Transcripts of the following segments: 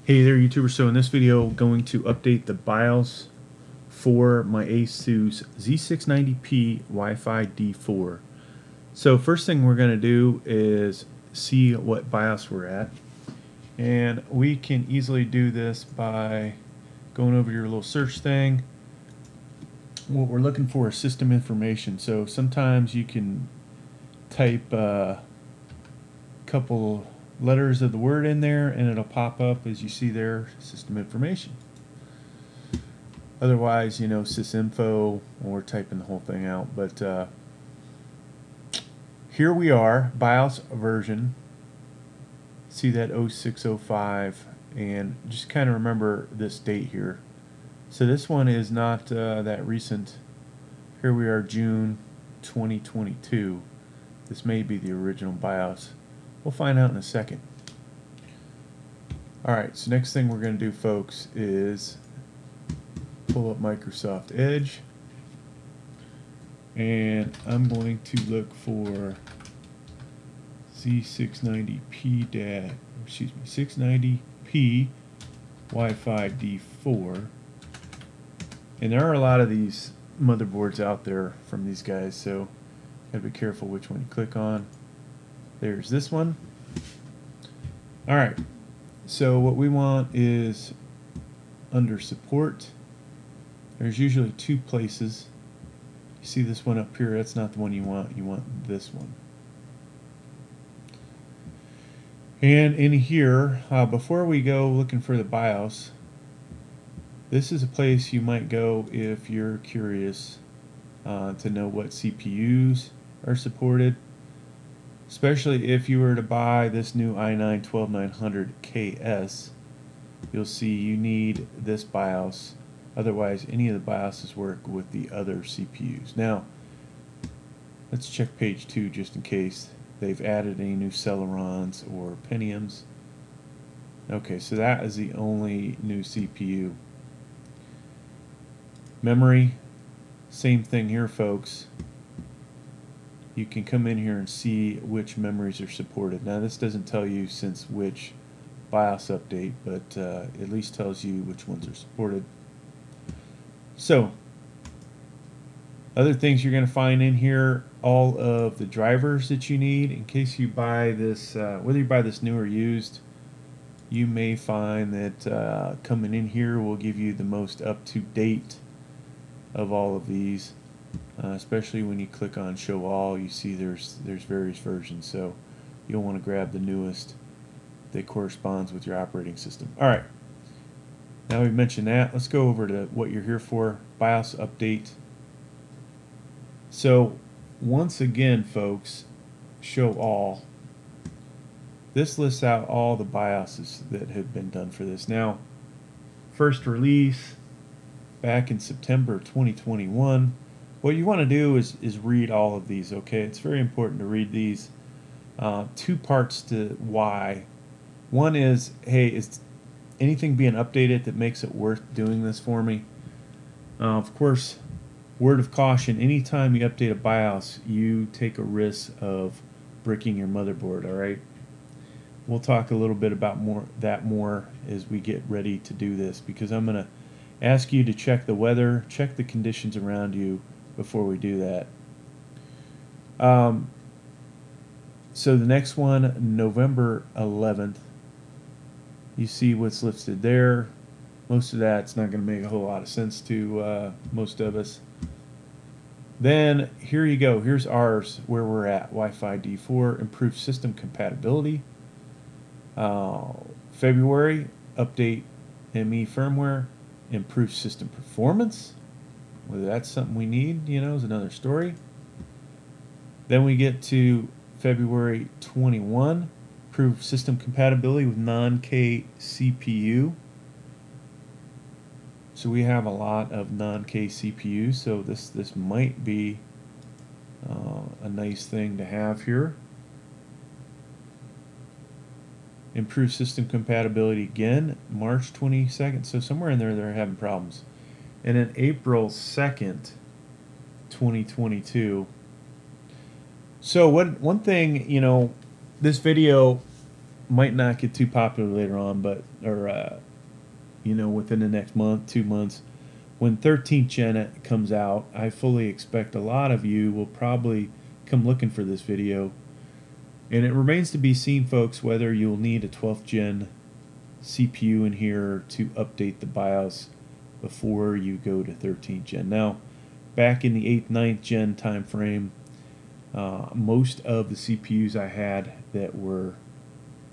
Hey there YouTubers, so in this video I'm going to update the BIOS for my ASUS Z690P Wi-Fi D4. So first thing we're going to do is see what BIOS we're at, and we can easily do this by going over your little search thing. What we're looking for is system information, so sometimes you can type a couple letters of the word in there and it'll pop up as you see there, system information. Otherwise, you know, sysinfo, or typing the whole thing out. But here we are, BIOS version. See that 0605, and just kind of remember this date here. So this one is not that recent. Here we are, June 2022. This may be the original BIOS. We'll find out in a second. Alright, so next thing we're going to do, folks, is pull up Microsoft Edge, and I'm going to look for Z690P 690P Wi-Fi D4, and there are a lot of these motherboards out there from these guys, so gotta be careful which one you click on. There's this one. Alright, so what we want is under support. There's usually two places. You see this one up here, that's not the one you want this one. And in here, before we go looking for the BIOS, this is a place you might go if you're curious to know what CPUs are supported. Especially if you were to buy this new i9-12900KS, you'll see you need this BIOS. Otherwise, any of the BIOSes work with the other CPUs. Now, let's check page 2 just in case they've added any new Celerons or Pentiums. Okay, so that is the only new CPU. Memory, same thing here, folks. You can come in here and see which memories are supported. Now this doesn't tell you since which BIOS update, but at least tells you which ones are supported. So, other things you're going to find in here, all of the drivers that you need in case you buy this, whether you buy this new or used, you may find that coming in here will give you the most up-to-date of all of these. Especially when you click on show all, you see there's various versions, so you'll want to grab the newest that corresponds with your operating system. Alright, now we've mentioned that, let's go over to what you're here for, BIOS update. So once again, folks, show all. This lists out all the BIOSes that have been done for this. Now, first release back in September 2021. What you want to do is read all of these, okay? It's very important to read these. Two parts to why. One is, hey, is anything being updated that makes it worth doing this for me? Of course, word of caution, anytime you update a BIOS, you take a risk of bricking your motherboard, all right? We'll talk a little bit about that more as we get ready to do this, because I'm going to ask you to check the weather, check the conditions around you, before we do that. So the next one, November 11th, you see what's listed there. Most of that's not going to make a whole lot of sense to most of us. Then here you go, here's ours, where we're at. Wi-Fi D4, improved system compatibility. February, update ME firmware, improved system performance. Whether that's something we need, you know, is another story. Then we get to February 21, improved system compatibility with non-K CPU. So we have a lot of non-K CPUs, so this might be a nice thing to have here. Improved system compatibility again, March 22nd. So somewhere in there they're having problems. And then April 2nd, 2022. So one thing, you know, this video might not get too popular later on, but you know, within the next month, 2 months, when 13th Gen comes out, I fully expect a lot of you will probably come looking for this video. And it remains to be seen, folks, whether you'll need a 12th Gen CPU in here to update the BIOS before you go to 13th Gen. Now, back in the 8th, 9th Gen time frame, most of the CPUs I had that were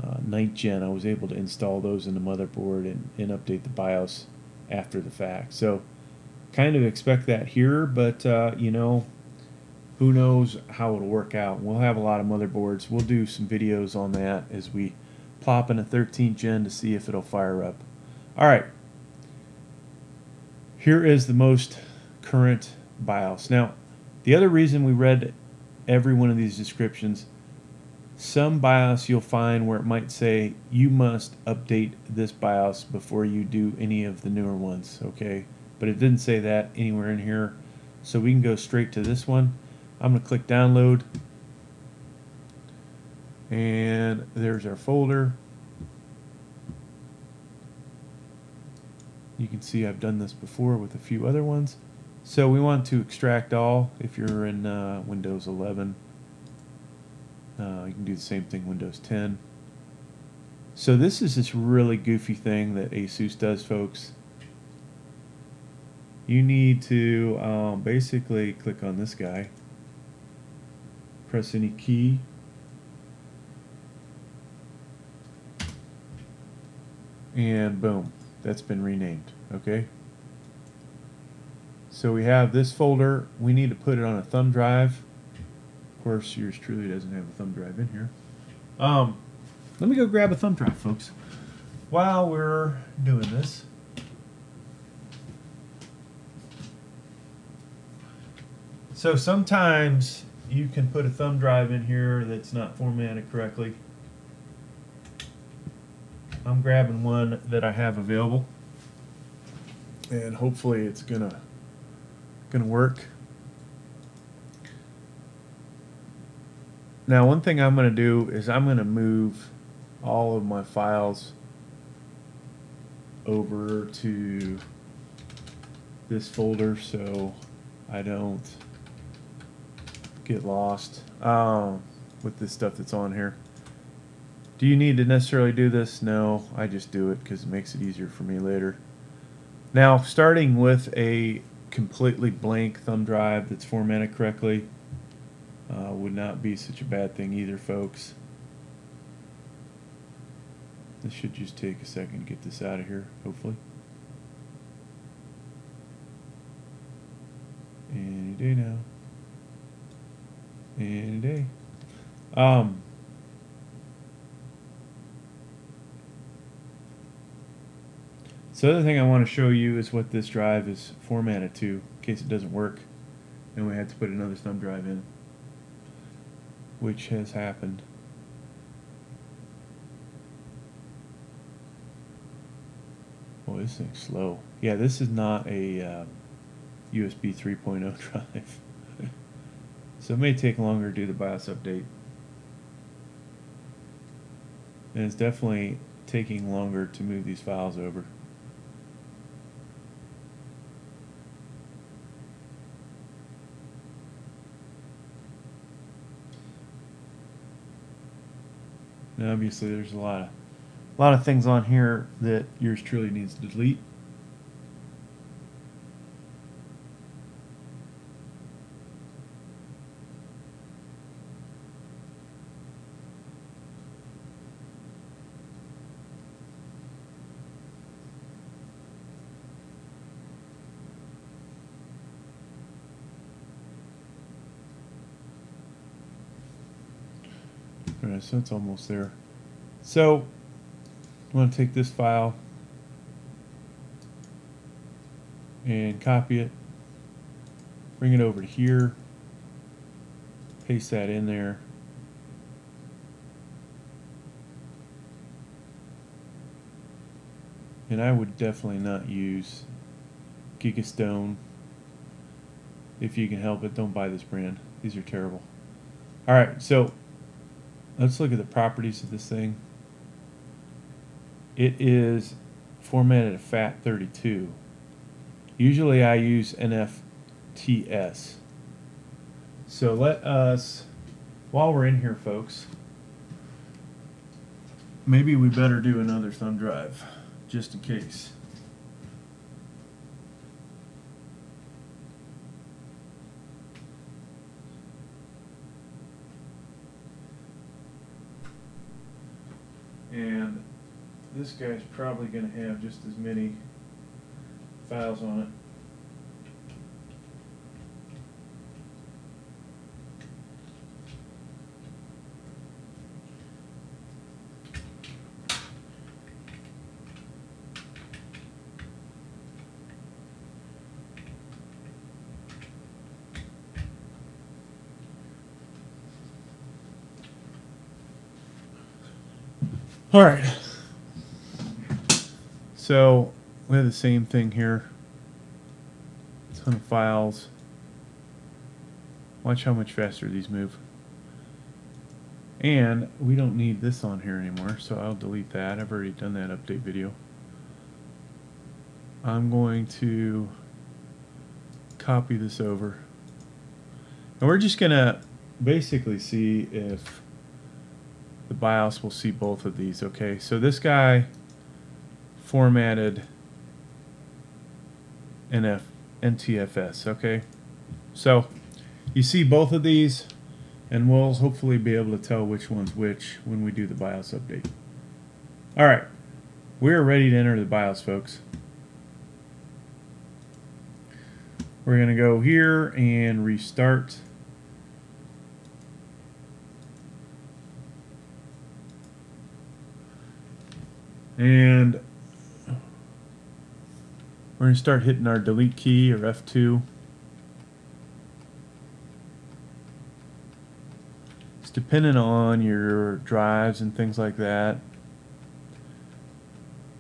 9th Gen, I was able to install those in the motherboard and update the BIOS after the fact. So, kind of expect that here, but you know, who knows how it'll work out. We'll have a lot of motherboards. We'll do some videos on that as we plop in a 13th Gen to see if it'll fire up. Alright, here is the most current BIOS. Now, the other reason we read every one of these descriptions, some BIOS you'll find where it might say you must update this BIOS before you do any of the newer ones, okay? But it didn't say that anywhere in here, so we can go straight to this one. I'm going to click download, and there's our folder. You can see I've done this before with a few other ones. So we want to extract all. If you're in Windows 11, you can do the same thing Windows 10. So this is this really goofy thing that ASUS does, folks. You need to basically click on this guy, press any key, and boom, that's been renamed. Okay, so we have this folder. We need to put it on a thumb drive. Of course, yours truly doesn't have a thumb drive in here. Let me go grab a thumb drive, folks, while we're doing this. So sometimes you can put a thumb drive in here that's not formatted correctly. I'm grabbing one that I have available, and hopefully it's gonna work. Now, one thing I'm gonna do is I'm gonna move all of my files over to this folder so I don't get lost with this stuff that's on here. Do you need to necessarily do this? No, I just do it because it makes it easier for me later. Now, starting with a completely blank thumb drive that's formatted correctly would not be such a bad thing either, folks. This should just take a second to get this out of here, hopefully. Any day now. Any day. So the other thing I want to show you is what this drive is formatted to, in case it doesn't work and we had to put another thumb drive in, which has happened. Oh, this thing's slow. Yeah, this is not a USB 3.0 drive. So it may take longer to do the BIOS update. And it's definitely taking longer to move these files over. Now, obviously, there's a lot of things on here that yours truly needs to delete. Alright, so it's almost there. So, I'm going to take this file and copy it, bring it over to here, paste that in there, and I would definitely not use Gigastone. If you can help it, don't buy this brand. These are terrible. Alright, so let's look at the properties of this thing. it is formatted a FAT32. Usually I use NFTS. So let us, while we're in here, folks, maybe we better do another thumb drive, just in case. And this guy's probably going to have just as many files on it. All right. So we have the same thing here. A ton of files. Watch how much faster these move. And we don't need this on here anymore, so I'll delete that. I've already done that update video. I'm going to copy this over. And we're just going to basically see if the BIOS will see both of these. Okay, so this guy formatted NTFS. Okay, so you see both of these, and we'll hopefully be able to tell which one's which when we do the BIOS update. All right, we're ready to enter the BIOS, folks. We're going to go here and restart. And we're going to start hitting our delete key, or F2. It's dependent on your drives and things like that,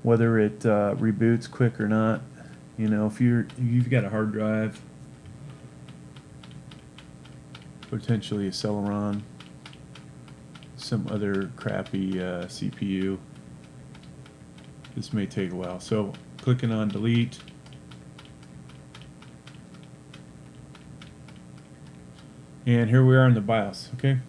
whether it reboots quick or not. You know, if you've got a hard drive, potentially a Celeron, some other crappy CPU, this may take a while. So clicking on delete. And here we are in the BIOS, okay?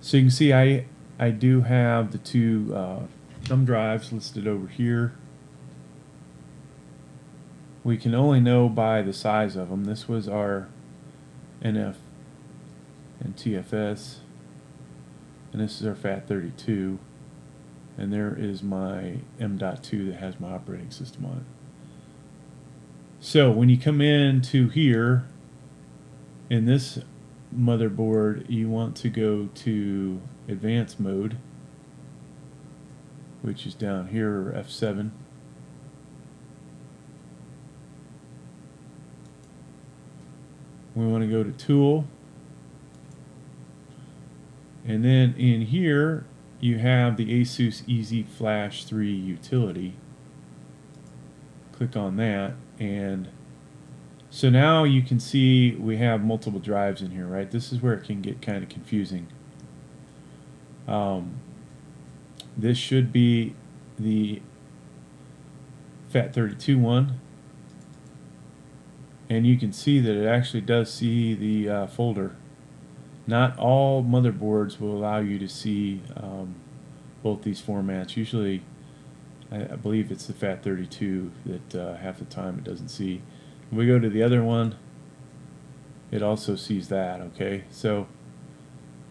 So you can see I do have the two thumb drives listed over here. We can only know by the size of them. This was our NF and TFS, and this is our FAT32, and there is my M.2 that has my operating system on it. So when you come into here, in this motherboard, you want to go to advanced mode, which is down here, or F7. We want to go to tool, and then in here you have the ASUS EasyFlash 3 utility. Click on that, and so now you can see we have multiple drives in here, right? This is where it can get kind of confusing. This should be the FAT32 one, and you can see that it actually does see the folder. Not all motherboards will allow you to see both these formats. Usually, I believe it's the FAT32 that half the time it doesn't see. If we go to the other one, it also sees that, okay? So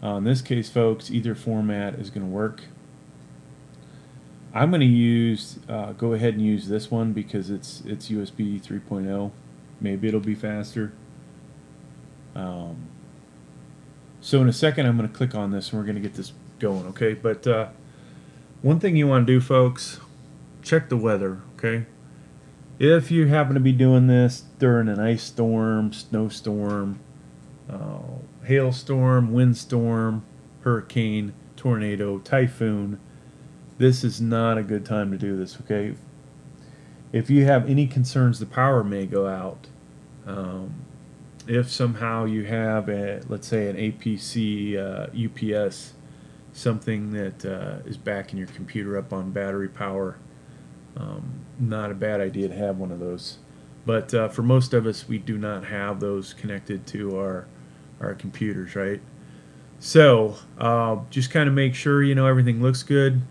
in this case, folks, either format is going to work. I'm going to use, go ahead and use this one because it's USB 3.0. Maybe it'll be faster. So in a second, I'm going to click on this and we're going to get this going, okay? But one thing you want to do, folks, check the weather, okay? If you happen to be doing this during an ice storm, snowstorm, hailstorm, windstorm, hurricane, tornado, typhoon, this is not a good time to do this, okay? If you have any concerns, the power may go out. If somehow you have, let's say, an APC UPS something that is backing your computer up on battery power. Not a bad idea to have one of those. But for most of us, we do not have those connected to our computers, right? So just kind of make sure everything looks good.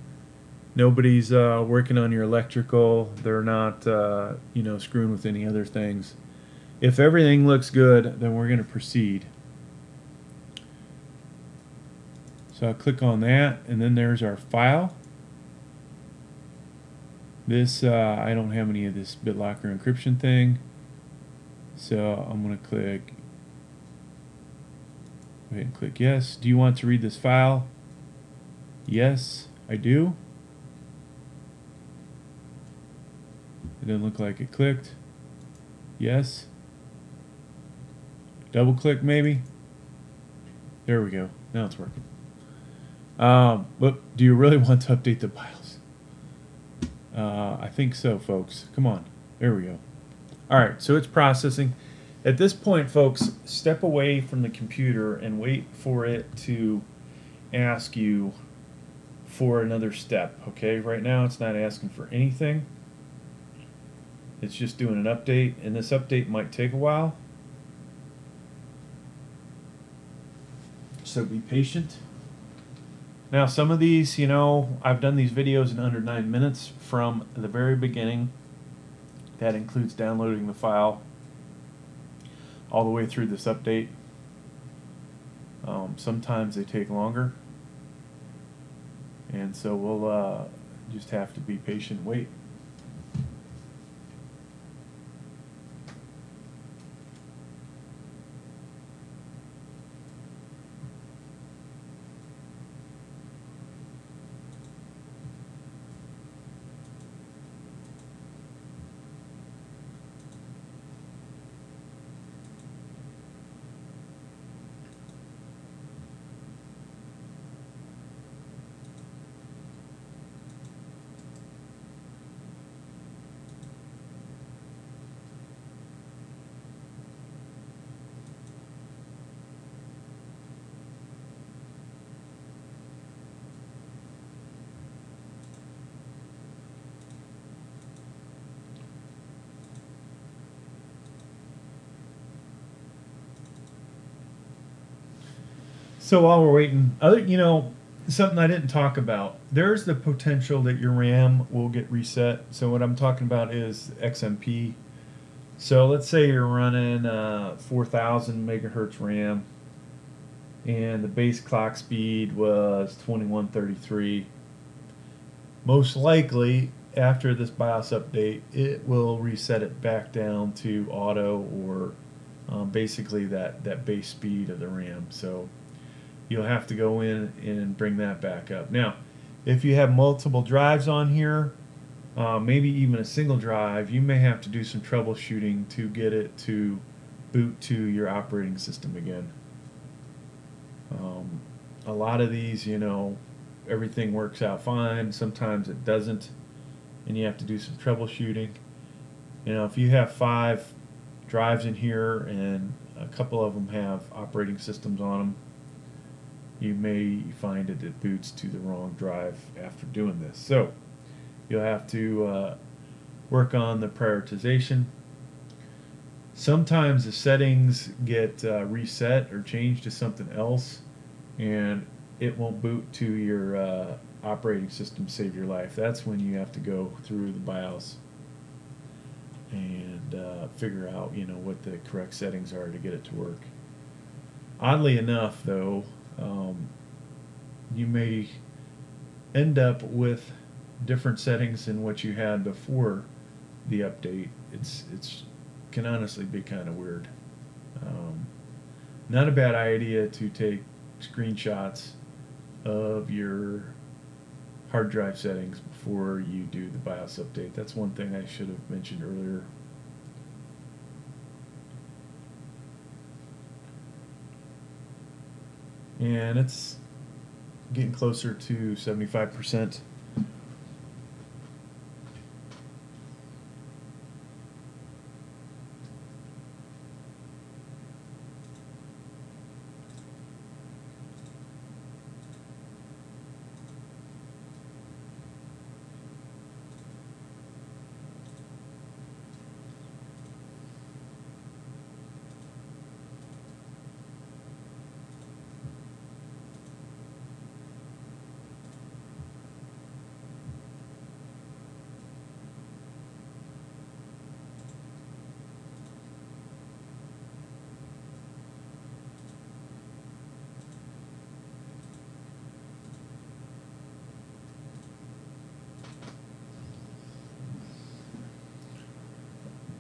Nobody's working on your electrical. They're not screwing with any other things. If everything looks good, then we're going to proceed. So I'll click on that, and then there's our file. This I don't have any of this BitLocker encryption thing, so I'm going to click. Go ahead and click yes. Do you want to read this file? Yes, I do. It didn't look like it clicked. Yes. Double click maybe. There we go. Now it's working. But do you really want to update the BIOS? I think so, folks. Come on. There we go. All right, so it's processing. At this point, folks, step away from the computer and wait for it to ask you for another step, okay? Right now, it's not asking for anything. It's just doing an update, and this update might take a while. So be patient. Now, some of these, I've done these videos in under 9 minutes from the very beginning. That includes downloading the file all the way through this update. Sometimes they take longer. And so we'll just have to be patient and wait. So while we're waiting, something I didn't talk about, there's the potential that your RAM will get reset. So what I'm talking about is XMP. So let's say you're running 4,000 megahertz RAM and the base clock speed was 2133. Most likely, after this BIOS update, it will reset it back down to auto or basically that base speed of the RAM. So you'll have to go in and bring that back up. Now, if you have multiple drives on here, maybe even a single drive, you may have to do some troubleshooting to get it to boot to your operating system again. A lot of these, everything works out fine. Sometimes it doesn't, and you have to do some troubleshooting. If you have 5 drives in here and a couple of them have operating systems on them, you may find that it boots to the wrong drive after doing this. So you'll have to work on the prioritization. Sometimes the settings get reset or changed to something else, and it won't boot to your operating system to save your life. That's when you have to go through the BIOS and figure out what the correct settings are to get it to work. Oddly enough, though, you may end up with different settings than what you had before the update. It's can honestly be kind of weird. Not a bad idea to take screenshots of your hard drive settings before you do the BIOS update. That's one thing I should have mentioned earlier. And it's getting closer to 75%.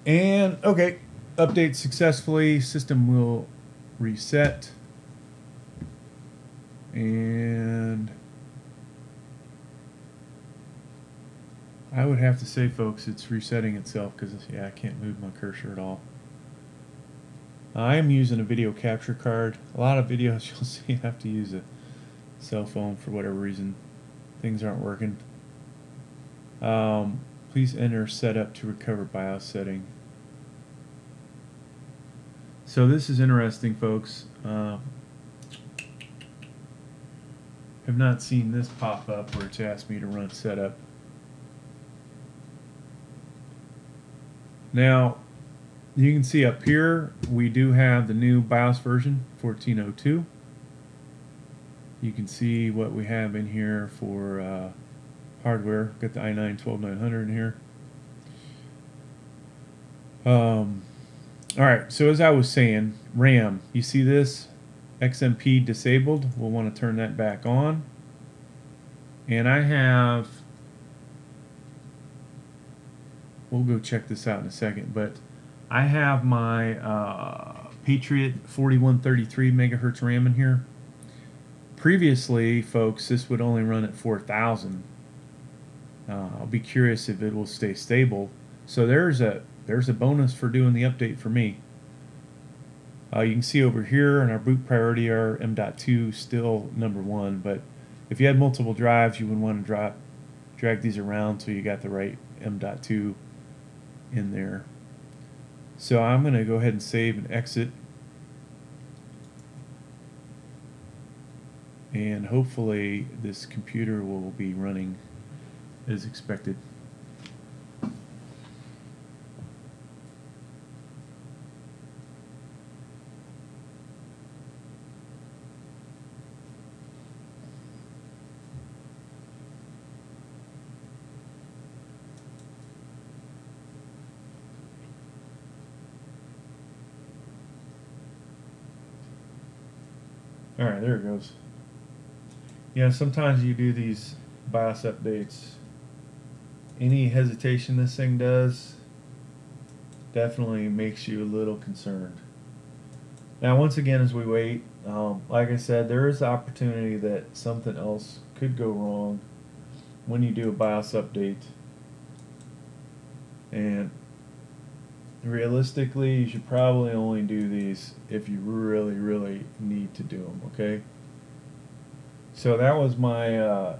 And okay, update successfully. System will reset. And I would have to say, folks, it's resetting itself because, yeah, I can't move my cursor at all. I am using a video capture card. A lot of videos you'll see have to use a cell phone for whatever reason. Things aren't working. Please enter setup to recover BIOS setting. So this is interesting, folks. Have not seen this pop up where it's asked me to run setup. Now, you can see up here we do have the new BIOS version 14.02. You can see what we have in here for hardware. Got the i9 12900 in here. Alright, so as I was saying, RAM, you see this? XMP disabled. We'll want to turn that back on. And I have, we'll go check this out in a second, but I have my Patriot 4133 megahertz RAM in here. Previously, folks, this would only run at 4,000. I'll be curious if it will stay stable. So there's a bonus for doing the update for me. You can see over here in our boot priority, our M.2 still #1, but if you had multiple drives, you would want to drag these around so you got the right M.2 in there. So I'm going to go ahead and save and exit. And hopefully this computer will be running as expected. Alright, there it goes. Yeah, sometimes you do these BIOS updates. Any hesitation this thing does definitely makes you a little concerned. Now, once again, as we wait, like I said, there is the opportunity that something else could go wrong when you do a BIOS update. And realistically, you should probably only do these if you really, really need to do them, okay? So that was my,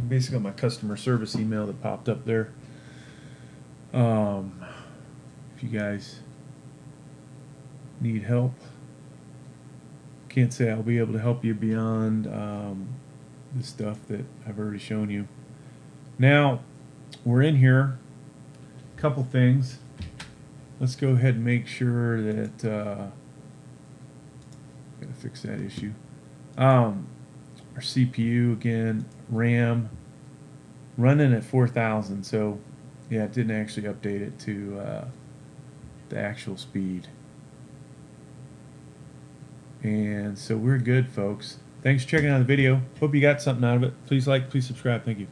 basically my customer service email that popped up there. If you guys need help, can't say I'll be able to help you beyond the stuff that I've already shown you. Now, we're in here. A couple things. Let's go ahead and make sure that gotta fix that issue. Our CPU again, RAM running at 4,000. So yeah, it didn't actually update it to the actual speed. And so we're good, folks. Thanks for checking out the video. Hope you got something out of it. Please like, please subscribe. Thank you.